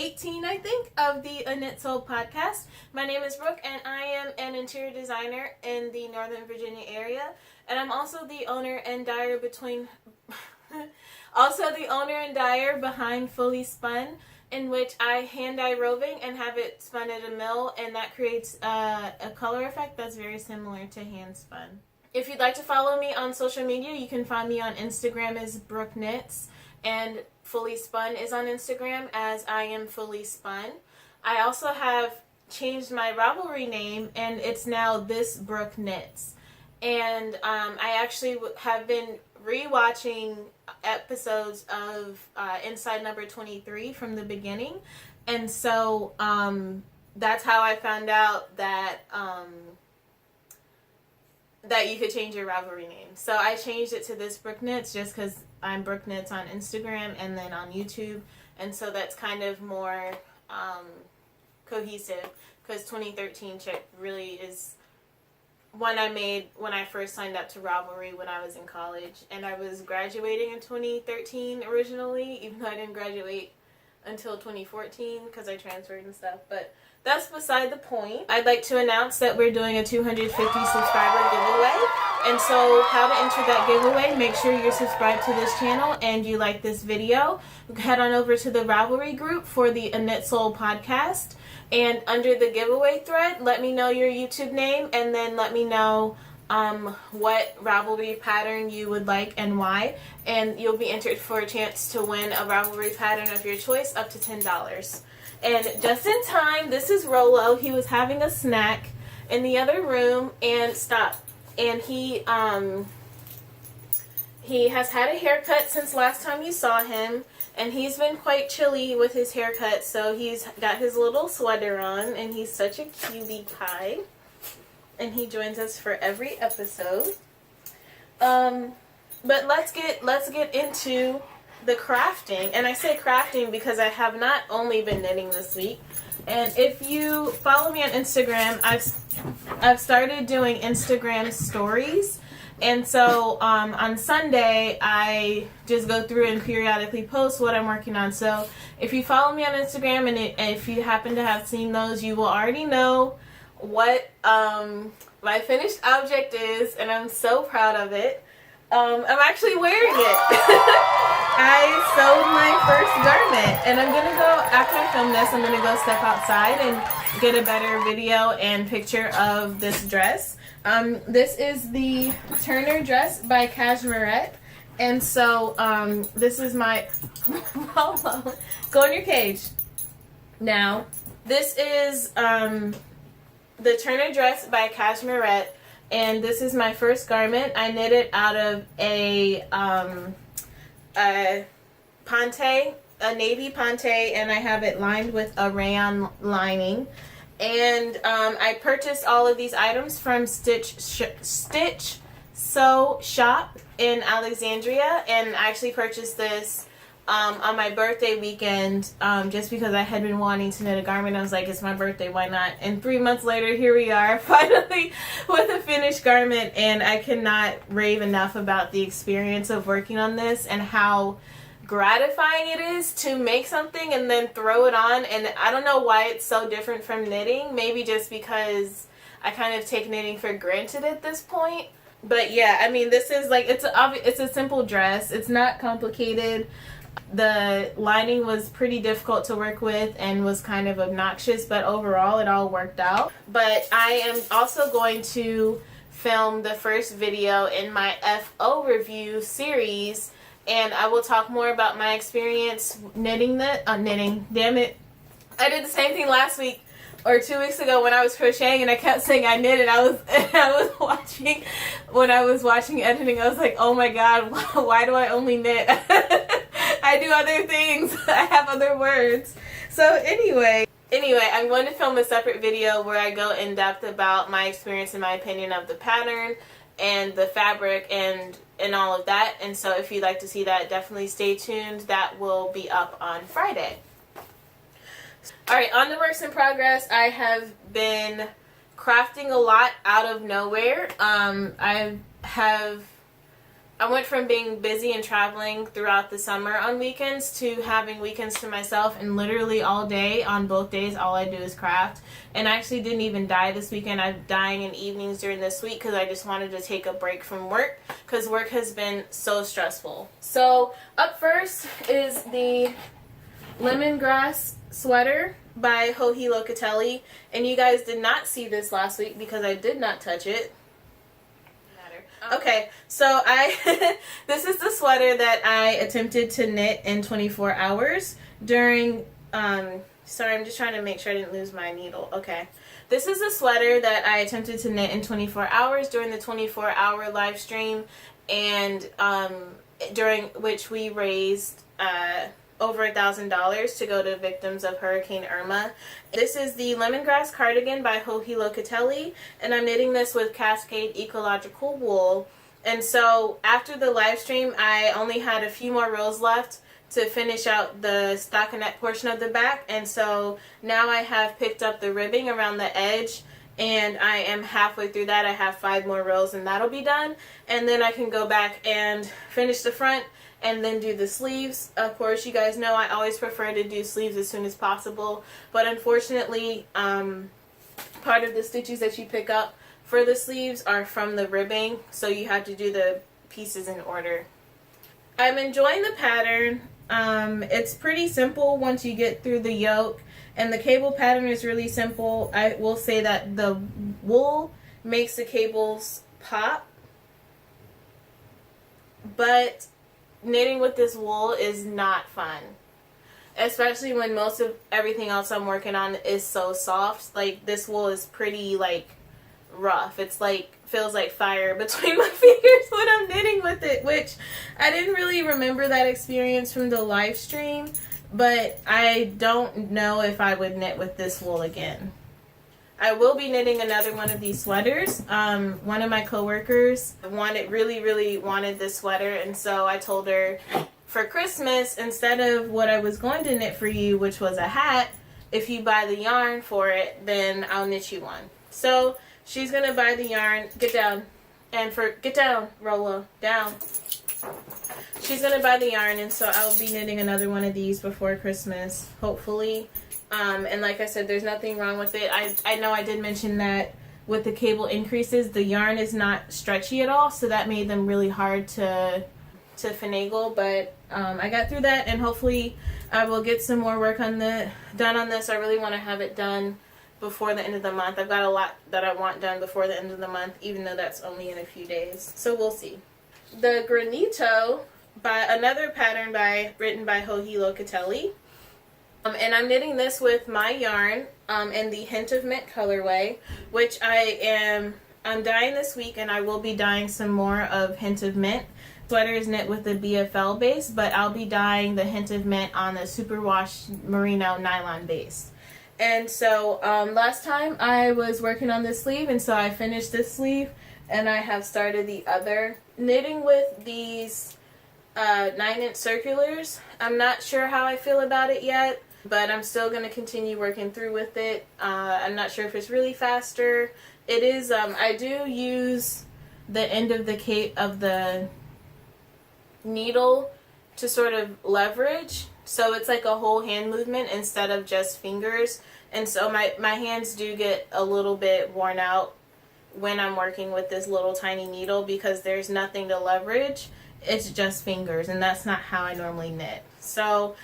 18, I think, of the A Knit Soul podcast. My name is Brooke, and I am an interior designer in the Northern Virginia area, and I'm also the owner and dyer behind Fully Spun, in which I hand dye roving and have it spun at a mill, and that creates a color effect that's very similar to hand spun. If you'd like to follow me on social media, you can find me on Instagram as Brooke Knits, and Fully Spun is on Instagram as I am Fully Spun. I also have changed my Ravelry name, and it's now This Brooke Knits. And I actually have been rewatching episodes of Inside Number 23 from the beginning, and so that's how I found out that that you could change your Ravelry name. So I changed it to This Brooke Knits just because I'm Brooke Knits on Instagram and then on YouTube, and so that's kind of more cohesive, because 2013 Chick really is one I made when I first signed up to Ravelry when I was in college, and I was graduating in 2013 originally, even though I didn't graduate until 2014 because I transferred and stuff, but that's beside the point. I'd like to announce that we're doing a 250 subscriber giveaway, and so how to enter that giveaway: make sure you're subscribed to this channel and you like this video. Head on over to the Ravelry group for the A Knit Soul podcast, and under the giveaway thread, let me know your YouTube name, and then let me know what Ravelry pattern you would like and why, and you'll be entered for a chance to win a Ravelry pattern of your choice up to $10. And just in time, this is Rolo. He was having a snack in the other room, and he has had a haircut since last time you saw him, and he's been quite chilly with his haircut, so he's got his little sweater on, and he's such a cutie pie, and he joins us for every episode. But let's get into the crafting. And I say crafting because I have not only been knitting this week, and if you follow me on Instagram, I've started doing Instagram stories, and so on Sunday I just go through and periodically post what I'm working on. So if you follow me on Instagram, and if you happen to have seen those, you will already know what my finished object is, and I'm so proud of it. I'm actually wearing it. I sewed my first garment, and I'm gonna go, after I film this, I'm gonna go step outside and get a better video and picture of this dress. This is the Turner dress by Cashmerette, and so this is my go in your cage. Now, this is the Turner dress by Cashmerette, and this is my first garment. I knit it out of a ponte, a navy ponte, and I have it lined with a rayon lining. And I purchased all of these items from Stitch Sew Shop in Alexandria, and I actually purchased this on my birthday weekend, just because I had been wanting to knit a garment. I was like, it's my birthday, why not? And 3 months later, here we are, finally with a finished garment, and I cannot rave enough about the experience of working on this and how gratifying it is to make something and then throw it on. And I don't know why it's so different from knitting, maybe just because I kind of take knitting for granted at this point. But yeah, I mean, this is like, it's a simple dress, it's not complicated. The lining was pretty difficult to work with and was kind of obnoxious, but overall it all worked out. But I am also going to film the first video in my FO review series, and I will talk more about my experience knitting damn it, I did the same thing last week or 2 weeks ago when I was crocheting, and I kept saying I knitted. I was watching, when I was watching editing, I was like, oh my god, why do I only knit? I do other things. I have other words. So anyway, I'm going to film a separate video where I go in depth about my experience and my opinion of the pattern and the fabric and all of that. And so if you'd like to see that, definitely stay tuned. That will be up on Friday. Alright, on the works in progress, I have been crafting a lot out of nowhere. I have I went from being busy and traveling throughout the summer on weekends to having weekends to myself, and literally all day, on both days, all I do is craft. And I actually didn't even dye this weekend. I'm dyeing in evenings during this week because I just wanted to take a break from work because work has been so stressful. So up first is the Lemongrass sweater by Locatelli. And you guys did not see this last week because I did not touch it. Okay, so this is the sweater that I attempted to knit in 24 hours during, sorry, I'm just trying to make sure I didn't lose my needle. Okay, this is the sweater that I attempted to knit in 24 hours during the 24-hour live stream, and during which we raised over $1,000 to go to victims of Hurricane Irma. This is the Lemongrass cardigan by Locatelli, and I'm knitting this with Cascade Ecological Wool. And so after the live stream, I only had a few more rows left to finish out the stockinette portion of the back, and so now I have picked up the ribbing around the edge, and I am halfway through that. I have 5 more rows and that'll be done, and then I can go back and finish the front and then do the sleeves. Of course, you guys know I always prefer to do sleeves as soon as possible, but unfortunately, part of the stitches that you pick up for the sleeves are from the ribbing, so you have to do the pieces in order. I'm enjoying the pattern. It's pretty simple once you get through the yoke, and the cable pattern is really simple. I will say that the wool makes the cables pop, but knitting with this wool is not fun, especially when most of everything else I'm working on is so soft. Like, this wool is pretty, like, rough. It's like, feels like fire between my fingers when I'm knitting with it, which I didn't really remember that experience from the live stream, but I don't know if I would knit with this wool again. I will be knitting another one of these sweaters. One of my coworkers really wanted this sweater, and so I told her for Christmas, instead of what I was going to knit for you, which was a hat, if you buy the yarn for it, then I'll knit you one. So she's gonna buy the yarn. Get down. Get down, Rolla. Down. She's gonna buy the yarn, and so I'll be knitting another one of these before Christmas, hopefully. And like I said, there's nothing wrong with it. I know I did mention that with the cable increases, the yarn is not stretchy at all, so that made them really hard to finagle. But I got through that, and hopefully I will get some more work done on this. I really want to have it done before the end of the month. I've got a lot that I want done before the end of the month, even though that's only in a few days. So we'll see. The Granito, by another pattern written by Locatelli. And I'm knitting this with my yarn in the Hint of Mint colorway, which I'm dyeing this week, and I will be dyeing some more of Hint of Mint. Sweater is knit with the BFL base, but I'll be dyeing the Hint of Mint on the superwash merino nylon base. And so last time I was working on this sleeve, and so I finished this sleeve, and I have started the other. Knitting with these 9-inch circulars. I'm not sure how I feel about it yet, but I'm still going to continue working through with it. I'm not sure if it's really faster. It is, I do use the end of the needle to sort of leverage, so it's like a whole hand movement instead of just fingers, and so my hands do get a little bit worn out when I'm working with this little tiny needle because there's nothing to leverage. It's just fingers, and that's not how I normally knit. So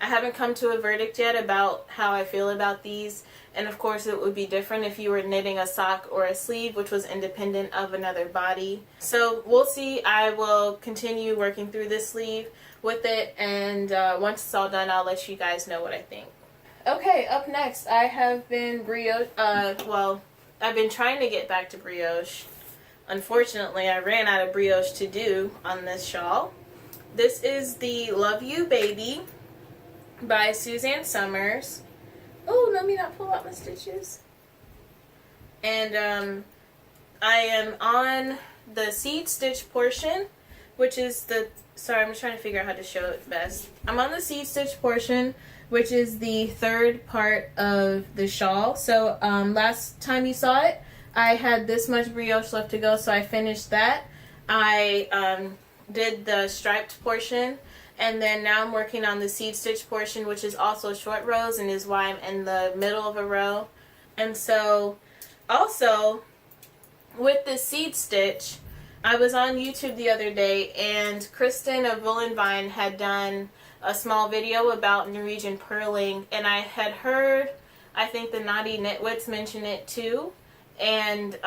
I haven't come to a verdict yet about how I feel about these, and of course it would be different if you were knitting a sock or a sleeve, which was independent of another body. So we'll see. I will continue working through this sleeve with it, and once it's all done, I'll let you guys know what I think. Okay, up next, I have been I've been trying to get back to brioche. Unfortunately, I ran out of brioche to do on this shawl. This is the Love You Baby by Susanne Sommers. Oh, let me not pull out my stitches. And I am on the seed stitch portion, which is sorry, I'm just trying to figure out how to show it best. I'm on the seed stitch portion, which is the third part of the shawl. So last time you saw it, I had this much brioche left to go, so I finished that. I did the striped portion, and then now I'm working on the seed stitch portion, which is also short rows and is why I'm in the middle of a row. And so also with the seed stitch, I was on YouTube the other day, and Kristen of Vine had done a small video about Norwegian purling, and I had heard, I think the Naughty Knitwits mention it too, and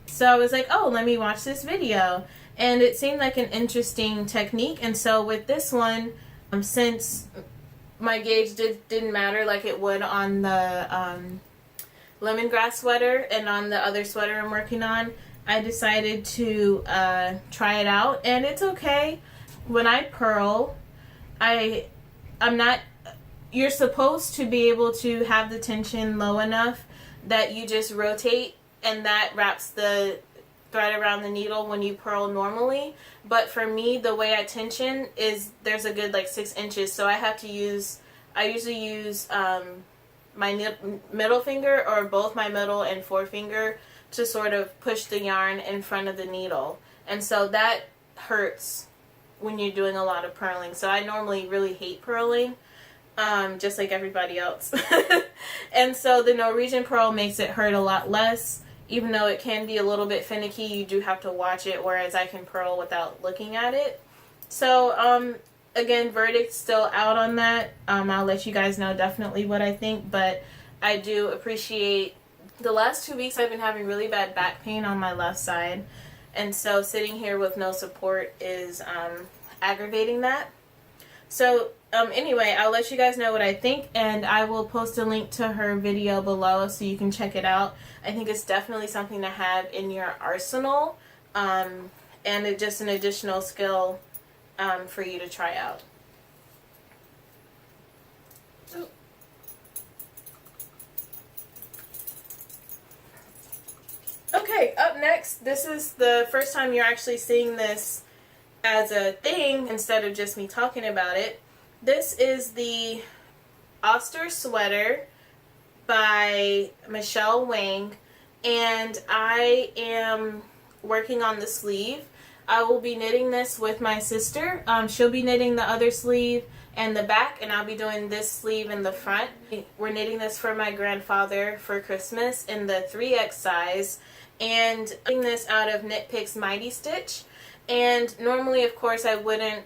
so I was like, oh, let me watch this video, and it seemed like an interesting technique. And so with this one, since my gauge didn't matter like it would on the lemongrass sweater and on the other sweater I'm working on, I decided to try it out, and it's okay. When I purl, I'm not, you're supposed to be able to have the tension low enough that you just rotate and that wraps the thread around the needle when you purl normally. But for me, the way I tension is there's a good like 6 inches, so I usually use my middle finger, or both my middle and forefinger, to sort of push the yarn in front of the needle. And so that hurts when you're doing a lot of purling. So I normally really hate purling, just like everybody else. And so the Norwegian purl makes it hurt a lot less. Even though it can be a little bit finicky, you do have to watch it, whereas I can purl without looking at it. So again, verdict's still out on that. I'll let you guys know definitely what I think, but I do appreciate, the last 2 weeks I've been having really bad back pain on my left side, and so sitting here with no support is aggravating that. So anyway, I'll let you guys know what I think, and I will post a link to her video below so you can check it out. I think it's definitely something to have in your arsenal, and it's just an additional skill for you to try out. Okay, up next, this is the first time you're actually seeing this as a thing instead of just me talking about it. This is the Auster sweater by Michele Wang, and I am working on the sleeve. I will be knitting this with my sister. She'll be knitting the other sleeve and the back, and I'll be doing this sleeve in the front. We're knitting this for my grandfather for Christmas in the 3X size, and knitting this out of Knit Picks Mighty Stitch. And normally, of course, I wouldn't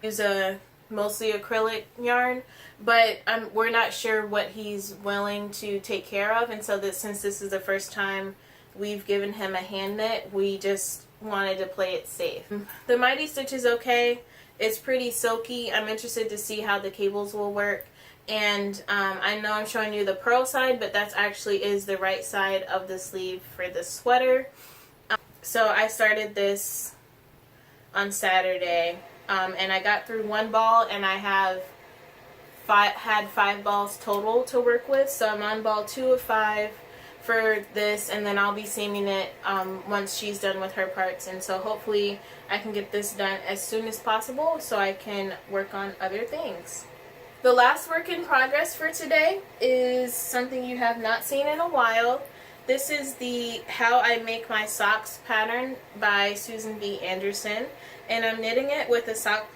use a mostly acrylic yarn, but we're not sure what he's willing to take care of, and so since this is the first time we've given him a hand knit, we just wanted to play it safe. The Mighty Stitch is okay. It's pretty silky. I'm interested to see how the cables will work, and I know I'm showing you the purl side, but that actually is the right side of the sleeve for the sweater. So I started this on Saturday, and I got through 1 ball, and I had 5 balls total to work with, so I'm on ball 2 of 5 for this, and then I'll be seaming it once she's done with her parts, and so hopefully I can get this done as soon as possible so I can work on other things. The last work in progress for today is something you have not seen in a while. This is the How I Make My Socks pattern by Susan B. Anderson, and I'm knitting it with a sock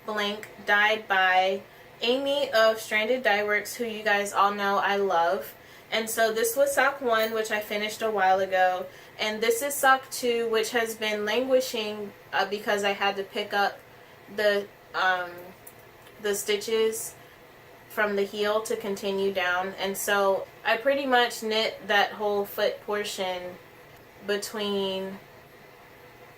blank dyed by Amy of Stranded Dye Works, who you guys all know I love. And so this was sock 1, which I finished a while ago, and this is sock 2, which has been languishing because I had to pick up the stitches from the heel to continue down, and so I pretty much knit that whole foot portion between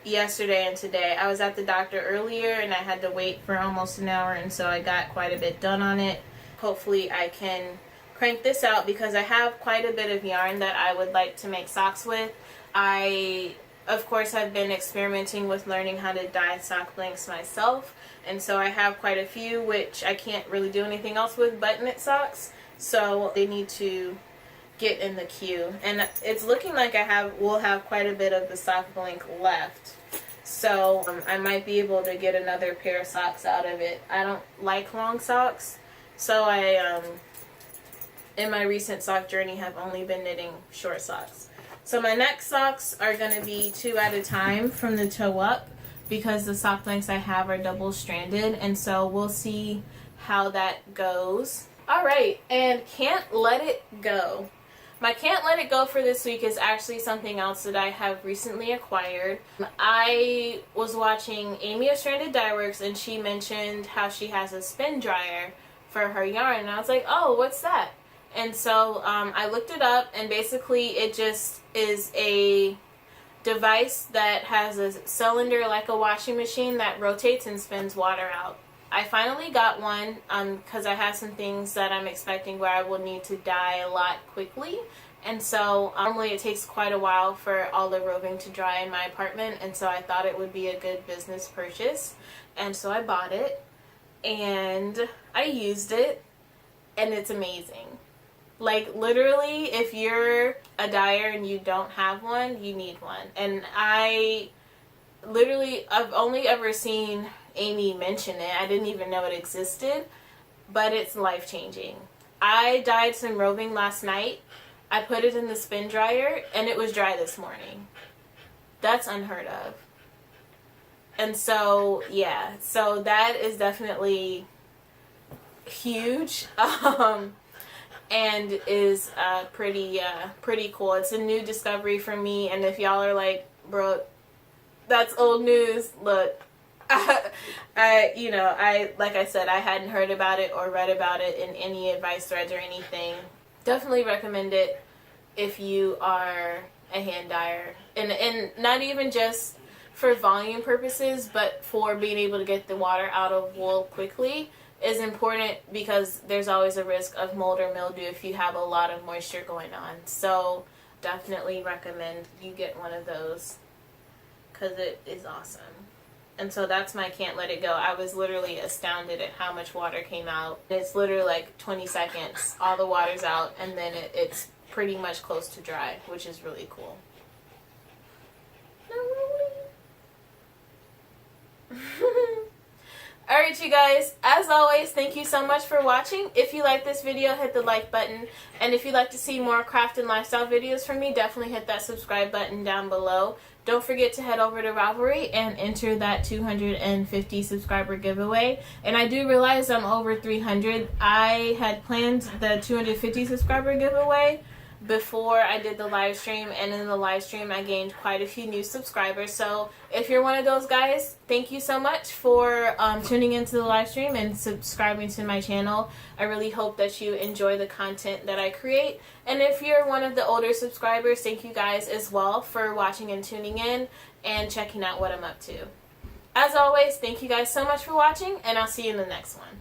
yesterday and today. I was at the doctor earlier and I had to wait for almost an hour, and so I got quite a bit done on it. Hopefully I can crank this out because I have quite a bit of yarn that I would like to make socks with. I, of course, have been experimenting with learning how to dye sock blanks myself, and so I have quite a few which I can't really do anything else with but knit socks, so they need to get in the queue. And it's looking like we'll have quite a bit of the sock blank left, so I might be able to get another pair of socks out of it. I don't like long socks, so I in my recent sock journey have only been knitting short socks. So my next socks are going to be 2 at a time from the toe up because the sock lengths I have are double stranded, and so we'll see how that goes. Alright, and can't let it go. My can't let it go for this week is actually something else that I have recently acquired. I was watching Amy of Stranded Dye Works, and she mentioned how she has a spin dryer for her yarn, and I was like, oh, what's that? And so I looked it up, and basically it just is a device that has a cylinder like a washing machine that rotates and spins water out. I finally got one because I have some things that I'm expecting where I will need to dye a lot quickly, and so normally it takes quite a while for all the roving to dry in my apartment, and so I thought it would be a good business purchase, and so I bought it and I used it, and it's amazing. Like, literally, if you're a dyer and you don't have one, you need one. And I've only ever seen Amy mention it. I didn't even know it existed, but it's life-changing. I dyed some roving last night. I put it in the spin dryer, and it was dry this morning. That's unheard of. And so, yeah, so that is definitely huge. And is pretty cool. It's a new discovery for me, and if y'all are like, bro, that's old news, look, like I said, I hadn't heard about it or read about it in any advice threads or anything. Definitely recommend it if you are a hand dyer, and not even just for volume purposes, but for being able to get the water out of wool quickly is important, because there's always a risk of mold or mildew if you have a lot of moisture going on. So definitely recommend you get one of those because it is awesome. And so that's my can't let it go. I was literally astounded at how much water came out. It's literally like 20 seconds, all the water's out, and then it's pretty much close to dry, which is really cool. Alright, you guys, as always, thank you so much for watching. If you like this video, hit the like button. And if you'd like to see more craft and lifestyle videos from me, definitely hit that subscribe button down below. Don't forget to head over to Ravelry and enter that 250 subscriber giveaway. And I do realize I'm over 300. I had planned the 250 subscriber giveaway before I did the live stream, and in the live stream I gained quite a few new subscribers. So if you're one of those guys, thank you so much for tuning into the live stream and subscribing to my channel. I really hope that you enjoy the content that I create. And if you're one of the older subscribers, thank you guys as well for watching and tuning in and checking out what I'm up to. As always, thank you guys so much for watching, and I'll see you in the next one.